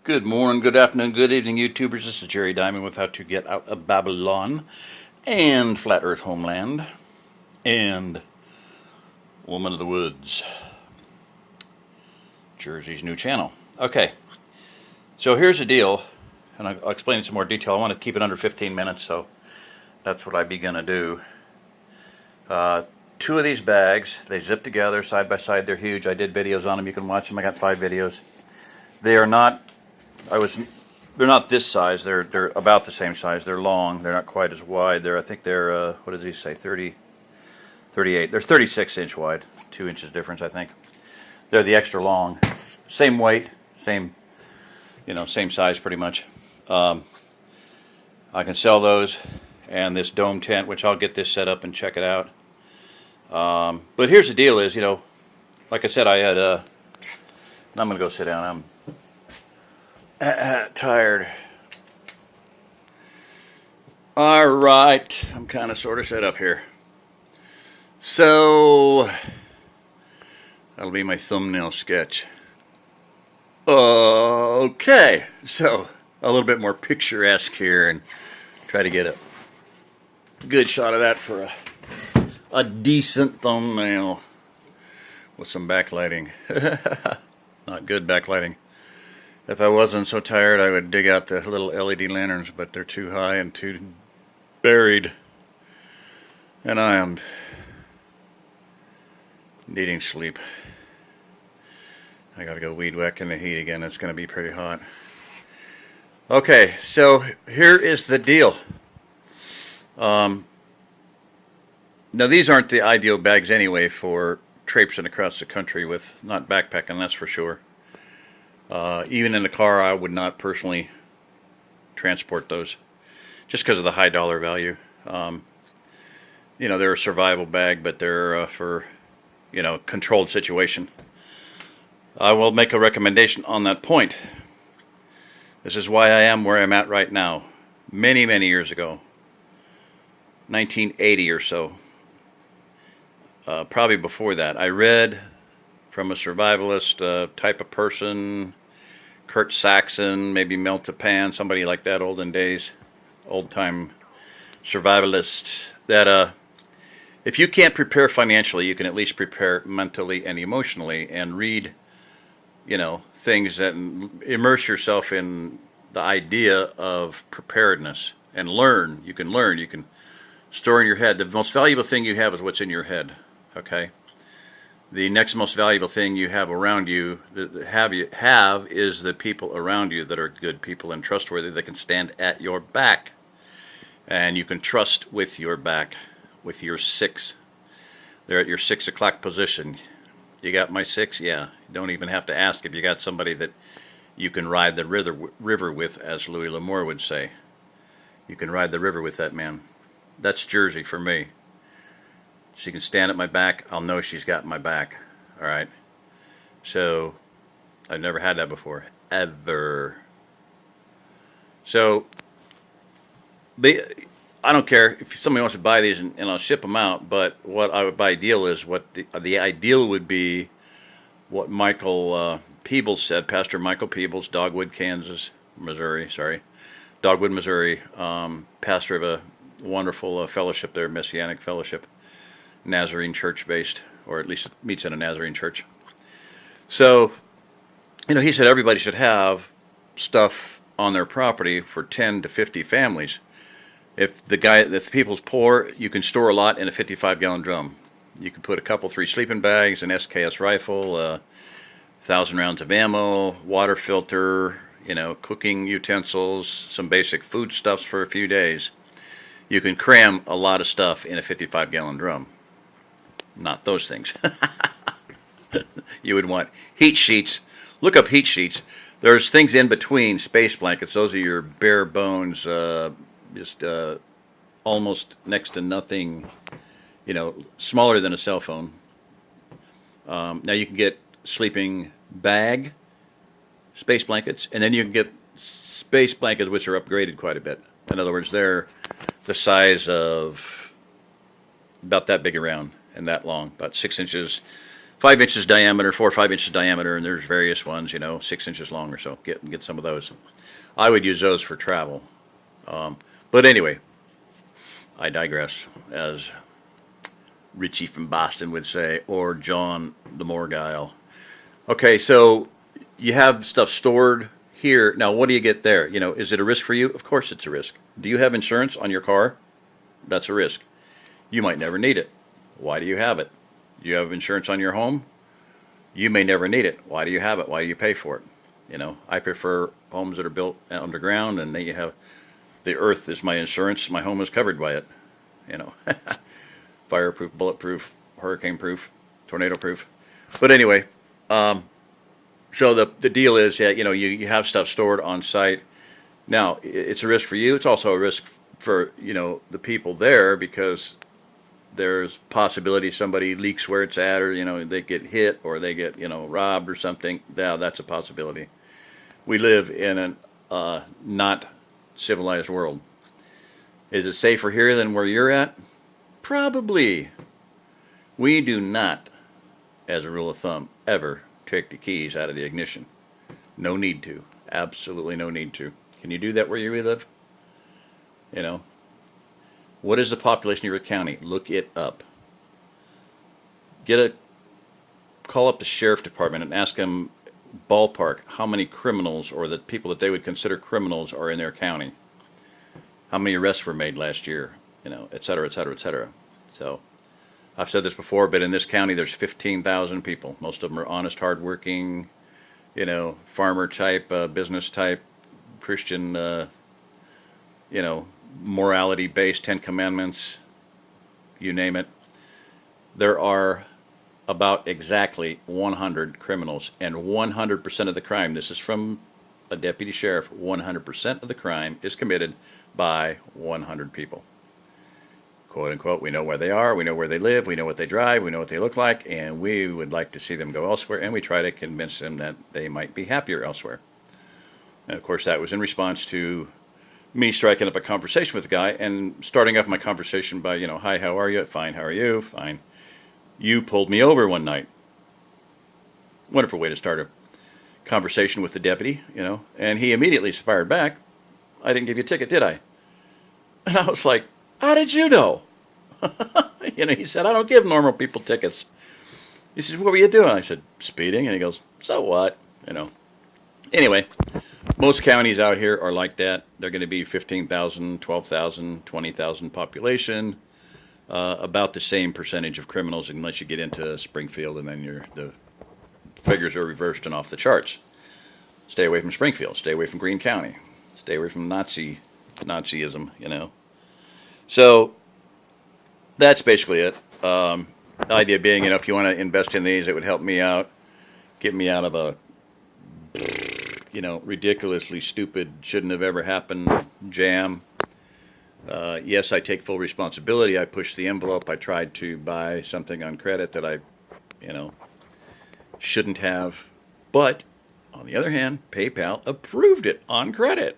Good morning, good afternoon, good evening, YouTubers. This is Jerry Diamond with How to Get Out of Babylon and Flat Earth Homeland and Woman of the Woods, Jersey's new channel. Okay, so here's the deal, and I'll explain in some more detail. I want to keep it under 15 minutes, so that's what I'd be going to do. Two of these bags, they zip together side by side. They're huge. I did videos on them. You can watch them. I got 5 videos. They are not... They're not this size. They're about the same size. They're long. They're not quite as wide. I think they're what does he say? 30, 38. They're 36 inch wide. 2 inches difference, I think. They're the extra long. Same weight, same size pretty much. I can sell those, and this dome tent, which I'll get this set up and check it out. But here's the deal: is like I said, I had I'm gonna go sit down. I'm tired. All right, I'm kind of sort of set up here. So that'll be my thumbnail sketch. Okay, so a little bit more picturesque here, and try to get a good shot of that for a decent thumbnail with some backlighting. Not good backlighting. If I wasn't so tired, I would dig out the little LED lanterns, but they're too high and too buried. And I am needing sleep. I gotta go weed whack in the heat again. It's gonna be pretty hot. Okay, so here is the deal. Now these aren't the ideal bags anyway for traipsing across the country with, not backpacking, that's for sure. Even in the car, I would not personally transport those, just because of the high dollar value. They're a survival bag, but they're for, controlled situation. I will make a recommendation on that point. This is why I am where I'm at right now. Many, many years ago, 1980 or so, probably before that, I read from a survivalist type of person, Kurt Saxon, maybe Mel Tapan, somebody like that, olden days, old-time survivalist, that if you can't prepare financially, you can at least prepare mentally and emotionally, and read, things that immerse yourself in the idea of preparedness, and learn. You can learn. You can store in your head. The most valuable thing you have is what's in your head, okay? The next most valuable thing you have around you, is the people around you that are good people and trustworthy, that can stand at your back. And you can trust with your back, with your 6. They're at your 6 o'clock position. You got my 6? Yeah. You don't even have to ask if you got somebody that you can ride the river with, as Louis L'Amour would say. You can ride the river with that man. That's Jersey for me. She can stand at my back. I'll know she's got my back. All right. So I've never had that before, ever. So I don't care if somebody wants to buy these, and I'll ship them out. But what I would buy ideal is what the ideal would be. What Michael Peebles said, Pastor Michael Peebles, Dogwood, Missouri, pastor of a wonderful fellowship there, Messianic Fellowship. Nazarene church based, or at least meets in a Nazarene church. So, he said everybody should have stuff on their property for 10 to 50 families. If the people's poor, you can store a lot in a 55-gallon drum. You can put a couple, 3 sleeping bags, an SKS rifle, 1,000 rounds of ammo, water filter, cooking utensils, some basic foodstuffs for a few days. You can cram a lot of stuff in a 55-gallon drum. Not those things. You would want heat sheets. Look up heat sheets. There's things in between space blankets. Those are your bare bones, just almost next to nothing, smaller than a cell phone. Now you can get sleeping bag, space blankets, and then you can get space blankets which are upgraded quite a bit. In other words, they're the size of about that big around and that long, about 6 inches 5 inches diameter, 4 or 5 inches diameter, and there's various ones, 6 inches long or so. Get some of those. I would use those for travel. But anyway, I digress, as Richie from Boston would say, or John the Morgile. Okay, so you have stuff stored here. Now, what do you get there? Is it a risk for you? Of course it's a risk. Do you have insurance on your car? That's a risk. You might never need it. Why do you have it? You have insurance on your home? You may never need it. Why do you have it? Why do you pay for it? I prefer homes that are built underground, and then you have the earth is my insurance. My home is covered by it. Fireproof, bulletproof, hurricane-proof, tornado-proof. But anyway, so the deal is that you have stuff stored on site. Now it's a risk for you. It's also a risk for the people there, because there's possibility somebody leaks where it's at, or they get hit, or they get robbed or something. Now that's a possibility. We live in a not civilized world. Is it safer here than where you're at? Probably. We do not, as a rule of thumb, ever take the keys out of the ignition. No need to. Absolutely no need to. Can you do that where you live? What is the population of your county? Look it up. Call up the sheriff department and ask them ballpark how many criminals, or the people that they would consider criminals, are in their county. How many arrests were made last year? Et cetera, et cetera, et cetera. So I've said this before, but in this county there's 15,000 people. Most of them are honest, hardworking, farmer type, business type, Christian, morality-based, 10 Commandments, you name it. There are about exactly 100 criminals, and 100% of the crime, this is from a deputy sheriff, 100% of the crime is committed by 100 people. Quote unquote, we know where they are, we know where they live, we know what they drive, we know what they look like, and we would like to see them go elsewhere, and we try to convince them that they might be happier elsewhere. And of course, that was in response to me striking up a conversation with the guy and starting off my conversation by, hi, how are you? Fine, how are you? Fine. You pulled me over one night. Wonderful way to start a conversation with the deputy, and he immediately fired back, I didn't give you a ticket, did I? And I was like, how did you know? He said, I don't give normal people tickets. He says, what were you doing? I said, speeding. And he goes, so what? Anyway, most counties out here are like that. They're going to be 15,000, 12,000, 20,000 population. About the same percentage of criminals, unless you get into Springfield, and then the figures are reversed and off the charts. Stay away from Springfield. Stay away from Greene County. Stay away from Nazism, So that's basically it. The idea being, if you want to invest in these, it would help me out, get me out of a, ridiculously stupid, shouldn't have ever happened jam. Yes, I take full responsibility. I pushed the envelope. I tried to buy something on credit that I, shouldn't have. But on the other hand, PayPal approved it on credit.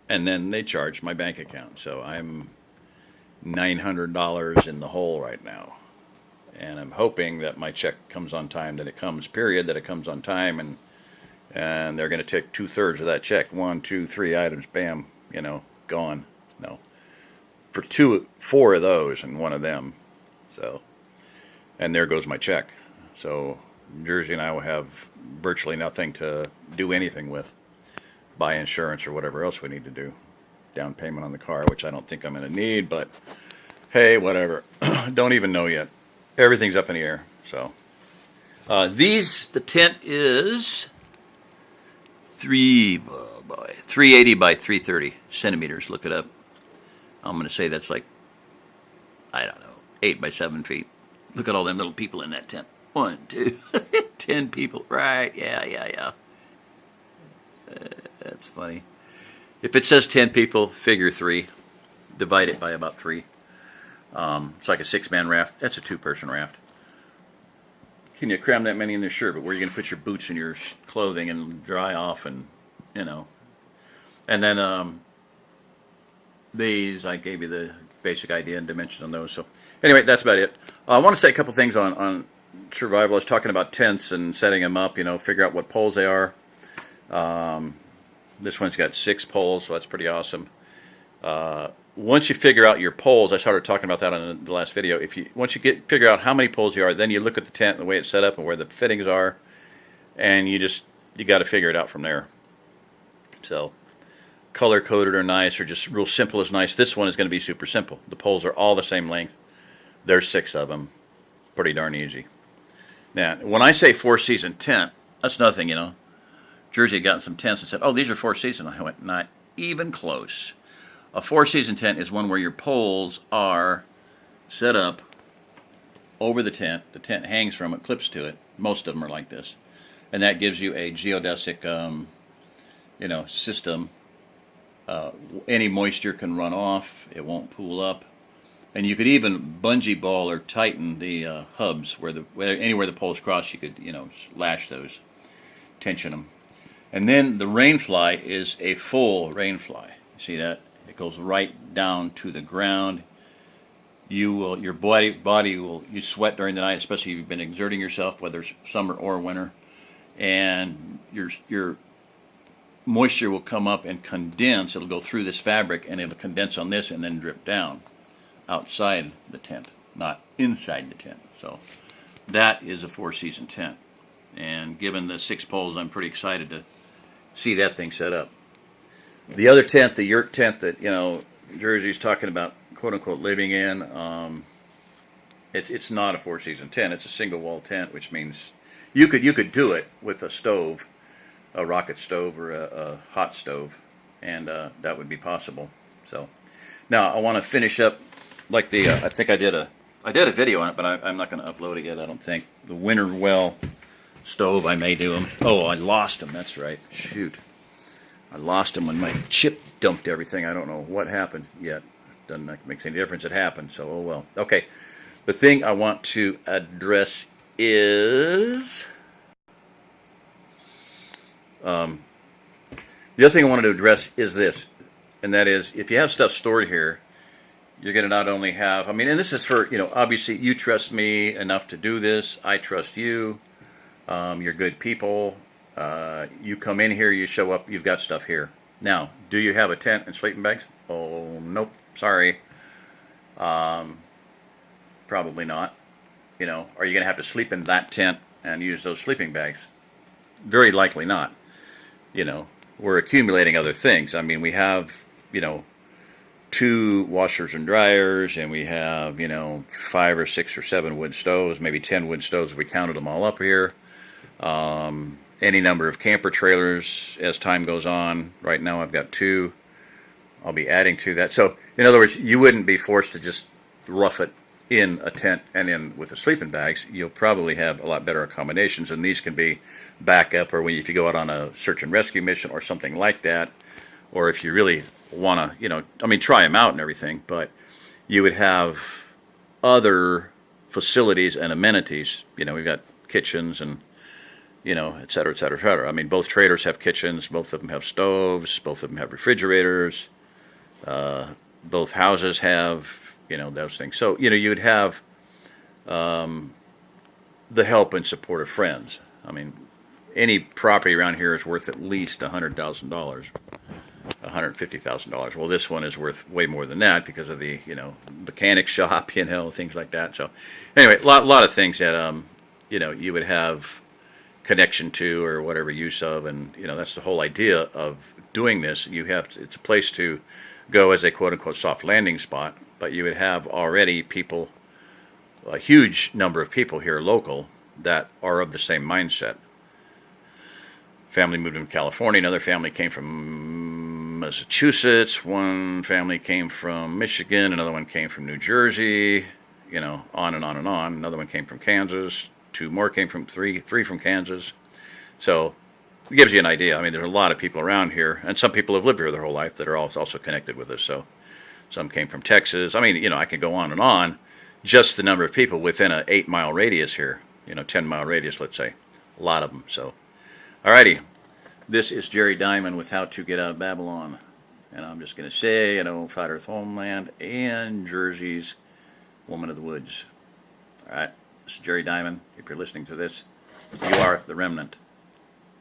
And then they charged my bank account. So I'm $900 in the hole right now. And I'm hoping that my check comes on time, that it comes on time, and they're going to take 2/3 of that check. 1, 2, 3 items, bam, gone. No. For 4 of those and 1 of them. So, and there goes my check. So Jersey and I will have virtually nothing to do anything with. Buy insurance or whatever else we need to do. Down payment on the car, which I don't think I'm going to need, but hey, whatever. Don't even know yet. Everything's up in the air. So the tent is 380 by 330 centimeters. Look it up. I'm going to say that's like, 8 by 7 feet. Look at all them little people in that tent. 1, 2, 10 people. Right, yeah. That's funny. If it says 10 people, figure 3. Divide it by about 3. It's like a 6-man raft. That's a 2-person raft. Can you cram that many in there? Sure, but where are you going to put your boots and your clothing and dry off and, And then these, I gave you the basic idea and dimensions on those. So anyway, that's about it. I want to say a couple things on survival. I was talking about tents and setting them up. Figure out what poles they are. This one's got 6 poles, so that's pretty awesome. Once you figure out your poles, I started talking about that on the last video. Once you figure out how many poles you are, then you look at the tent and the way it's set up and where the fittings are, and you got to figure it out from there. So, color coded or nice, or just real simple is nice. This one is going to be super simple. The poles are all the same length. There's 6 of them. Pretty darn easy. Now, when I say 4-season tent, that's nothing. Jersey had gotten some tents and said, "Oh, these are 4-season." I went, "Not even close." A 4-season tent is one where your poles are set up over the tent. The tent hangs from it, clips to it. Most of them are like this. And that gives you a geodesic, system. Any moisture can run off. It won't pool up. And you could even bungee ball or tighten the hubs anywhere the poles cross. You could, lash those, tension them. And then the rainfly is a full rainfly. See that? It goes right down to the ground. Your body will, you sweat during the night, especially if you've been exerting yourself, whether it's summer or winter, and your moisture will come up and condense. It'll go through this fabric and it'll condense on this and then drip down outside the tent, not inside the tent. So that is a 4-season tent. And given the 6 poles, I'm pretty excited to see that thing set up. The other tent, the yurt tent that Jersey's talking about, quote unquote, living in, it's not a 4-season tent. It's a single wall tent, which means you could do it with a stove, a rocket stove or a hot stove, and that would be possible. So now I want to finish up like I think I did a video on it, but I'm not going to upload it yet. I don't think the winter well stove. I may do them. Oh, I lost them. That's right. Shoot. I lost them when my chip dumped everything. I don't know what happened yet. Doesn't make any difference. It happened, so oh well. Okay, the thing I want to address is the other thing I wanted to address is this, and that is if you have stuff stored here, you're going to not only have, and this is for, obviously you trust me enough to do this. I trust you. You're good people. You come in here, you show up, you've got stuff here. Now, do you have a tent and sleeping bags? Oh, nope, sorry. Probably not. Are you going to have to sleep in that tent and use those sleeping bags? Very likely not. We're accumulating other things. We have, 2 washers and dryers, and we have, 5 or 6 or 7 wood stoves, maybe 10 wood stoves if we counted them all up here. Any number of camper trailers as time goes on. Right now I've got 2. I'll be adding to that. So, in other words, you wouldn't be forced to just rough it in a tent and in with the sleeping bags. You'll probably have a lot better accommodations, and these can be backup, or if you go out on a search and rescue mission or something like that, or if you really want to, try them out and everything, but you would have other facilities and amenities. We've got kitchens and et cetera, et cetera, et cetera. Both trailers have kitchens, both of them have stoves, both of them have refrigerators, both houses have, those things. So, you'd have the help and support of friends. Any property around here is worth at least $100,000, $150,000. Well, this one is worth way more than that because of the, mechanic shop, things like that. So, anyway, a lot of things that, you would have connection to or whatever use of, and that's the whole idea of doing this. It's a place to go as a quote-unquote soft landing spot, but you would have already people, a huge number of people here local that are of the same mindset. Family moved from California, another family came from Massachusetts, one family came from Michigan, another one came from New Jersey, on and on and on. Another one came from Kansas, 2 more came from three from Kansas. So it gives you an idea. There's a lot of people around here, and some people have lived here their whole life that are also connected with us. So some came from Texas. I could go on and on. Just the number of people within an 8-mile radius here, 10-mile radius, let's say. A lot of them. So, alrighty. This is Jerry Diamond with How to Get Out of Babylon. And I'm just going to say, Flat Earth Homeland and Jersey's Woman of the Woods. All right. Jerry Diamond, if you're listening to this, you are the remnant.